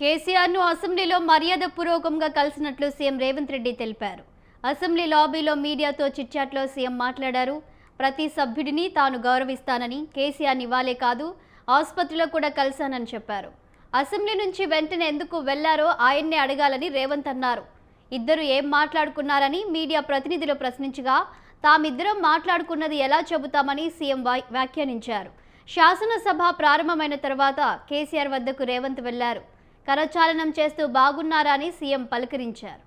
కేసీఆర్ను అసెంబ్లీలో మర్యాదపూర్వకంగా కలిసినట్లు సీఎం రేవంత్ రెడ్డి తెలిపారు. అసెంబ్లీ లాబీలో మీడియాతో చిట్చాట్లో సీఎం మాట్లాడారు. ప్రతి సభ్యుడిని తాను గౌరవిస్తానని, కేసీఆర్ ఇవాళే కాదు ఆసుపత్రిలో కూడా కలిశానని చెప్పారు. అసెంబ్లీ నుంచి వెంటనే ఎందుకు వెళ్లారో ఆయన్నే అడగాలని రేవంత్ అన్నారు. ఇద్దరు ఏం మాట్లాడుకున్నారని మీడియా ప్రతినిధులు ప్రశ్నించగా తామిద్దరం మాట్లాడుకున్నది ఎలా చెబుతామని సీఎం వ్యాఖ్యానించారు. శాసనసభ ప్రారంభమైన తర్వాత కేసీఆర్ వద్దకు రేవంత్ వెళ్లారు. కరచాలనం చేస్తూ బాగున్నారా అని సీఎం పలకరించారు.